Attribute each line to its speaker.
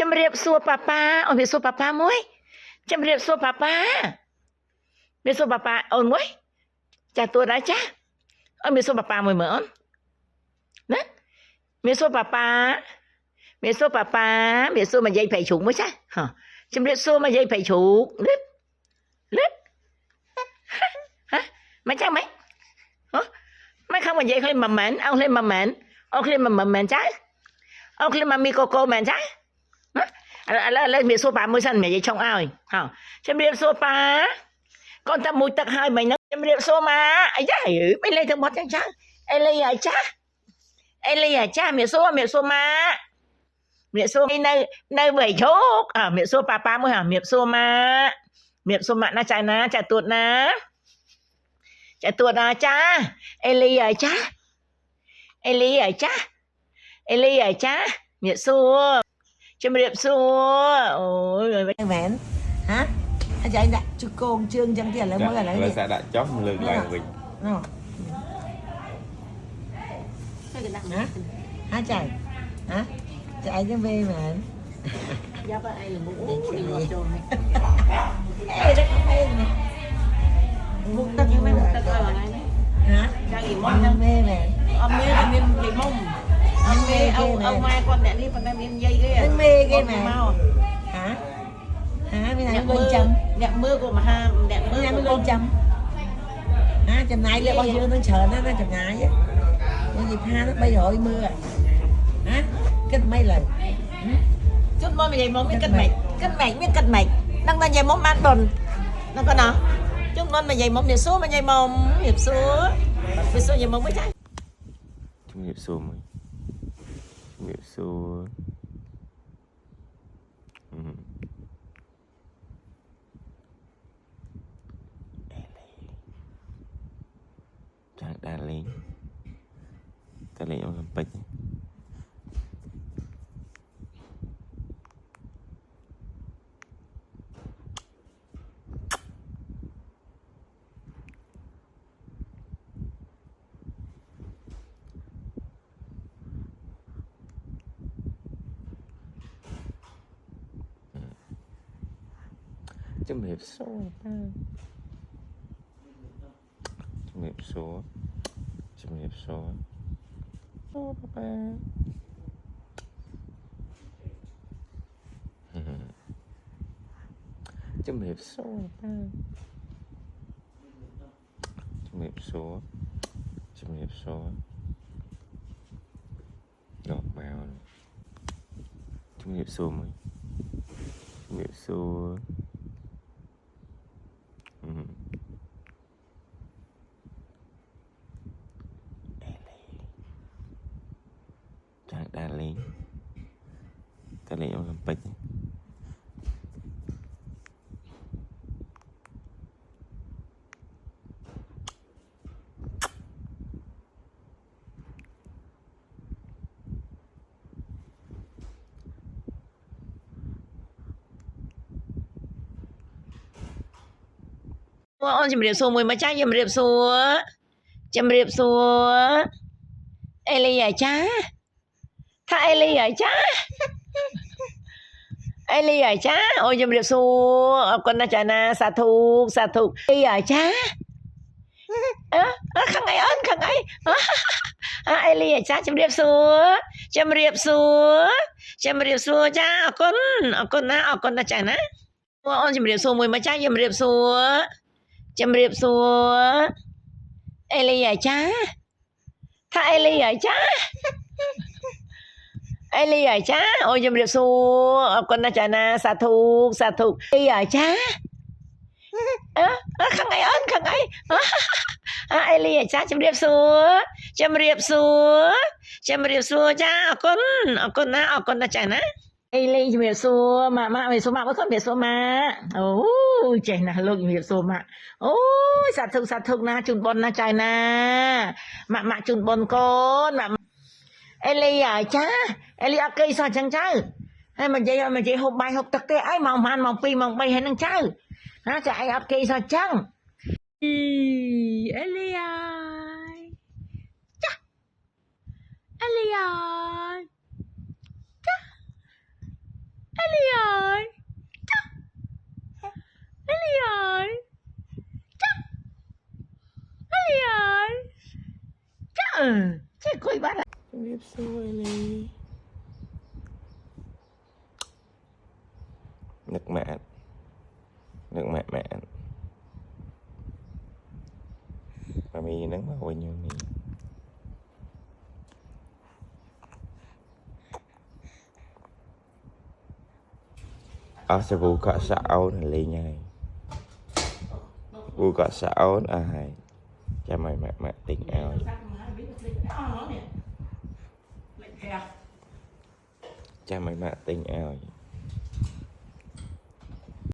Speaker 1: ជំរាបសួរប៉ាប៉ាអូនវាសួរប៉ាប៉ាមួយជំរាបសួរប៉ាប៉ាវាសួរប៉ាប៉ាអូនមួយចាទួតដែរចាអូនវាសួរប៉ាប៉ាមួយមើលអូនណាវាសួរប៉ាប៉ាវាសួរប៉ាប៉ាវាសួរមកយាយប្រៃជ្រូកមួយចាហ៎ជំរាបសួរមកយាយប្រៃជ្រូកលឹកហ៎មកចាំមកហ៎មកខាងមកយាយឃើញមិនមែនអូនឃើញមិនមែនអូនឃើញមិនមែនចាអូនឃើញម៉ាមីកូកូមែនចាឥឡូវមានសួរប៉ាមួយសិននិយាយឆុងឲ្យហ៎ជំរាបសួរប៉ាកូនតែមួយទឹកហើយមិញហ្នឹងជំរាបសួរម៉ាអាយ៉ាមិនលេងទៅមកចឹងចាអេលីអាចាអេលីអាចាមានសួរម៉ាមានសួរនៅវៃជោកមានសួរប៉ាមួយហ៎មានសួរម៉ាមានសួរម៉ាណាចាណាចាទួតណាចាទួតណាចាអេលីអាចាអេលីអាចាអេលីអាចាមានសួរជំរាបសួរអូយមែនហ៎អាចារ្យដាក់ជកងជើងចឹងទៀតឥឡូវមើលឥឡូវនេះ
Speaker 2: សាដាក់ចុះលើកឡើងវិញ
Speaker 1: ណ៎ណាអាចារ្យហ៎ចាអីចឹងវិញមែនយ៉ាប់អីមុខអូនេះចូលនេះអេដឹកអីនេះមុខទឹកហ្នឹងទឹកអីហ្នឹងណាចាលីមុំហ្នឹងមែនអត់មានតែមានលីមុំអត់មេអូម៉ែគាត់អ្នកនេះប៉ុន្តែមានយាយគេហ្នឹងមេគេមែនមកហាមានអ្នកមើលចាំអ្នកមើលក៏មហាអ្នកមើលក៏ចាំចំណាយលើរបស់យើងនឹងច្រើនណាស់ចំណាយយើងនិយាយថា300មើលគិតមិនឡើយជុំមកនិយាយមកមានគិតមិនមានគិតមិនដឹងតែនិយាយមកបានដុនហ្នឹងក៏ណោះជុំមកនិយាយមកនិយាយសួរនិយាយមកនិយាយសួរនិយាយមកមួយចា
Speaker 2: ជំរាបសួរមួយជំរាបសួរចាស់ដែរលេងតែលេងអូឡ িম্প ិកជំរាបសួរជំរាបសួរជំរាបសួរអូប៉ាប៉ាជំរាបសួរប៉ាជំរាបសួរជំរាបសួរយកមកជំរាបសួរមួយជំរាបសួរចាស់ដែរលេងតែលេងអូឡ িম্প ិក
Speaker 1: អូនជំរាបសួរមួយមកចាជំរាបសួរអេលីអាចាថាអេលីអាចាអេលីអាចាអូជំរាបសួរអរគុណណាស់ចាណាសាធុអេអាចាខាងអីអូនខាងអីអេលីអាចាជំរាបសួរចាអរគុណណាចាណាអូនជំរាបសួរមួយមកចាជំរាបសួរអេលីអាចាថាអេលីអាចាអេលីអាចាអូជំរាបសួរអរគុណណាស់ចាណាសាធុអេអាចាខាងអីអូនខាងអីអេលីអាចាជំរាបសួរចាអរគុណណាស់ចាណាអេលីជំរាបសួរម៉ាក់សួរម៉ាក់មើលគាត់ជំរាបសួរម៉ាក់អូចេះណាស់លោកជំរាបសួរម៉ាក់អូយសាធុណាជូនបុណ្យណាចាយណាម៉ាក់ជូនបុណ្យកូនម៉ាក់អេលីអាចាអេលីអត់គេសោះចឹងចៅហើយមកនិយាយហូបបាយហូបទឹកទេអីម៉ោងប៉ុន្មានម៉ោង2ម៉ោង3ហើយនឹងចៅណាចាអីអត់គេសោះចឹងអេលីអាចាអេលីអាចាអេ ơi. Ellie ơi. Ellie ơi. Chứ coi bắt.
Speaker 2: Biết xui đi. Nước mạn. Nước mạn mạn. Mà mì nắng mà hồi nhiều mì. Sẽ vụ cọ sạo là lì nhai. Vụ cọ sạo ai. Cha mày mẹ tình ao. Cha mày mẹ tình ao.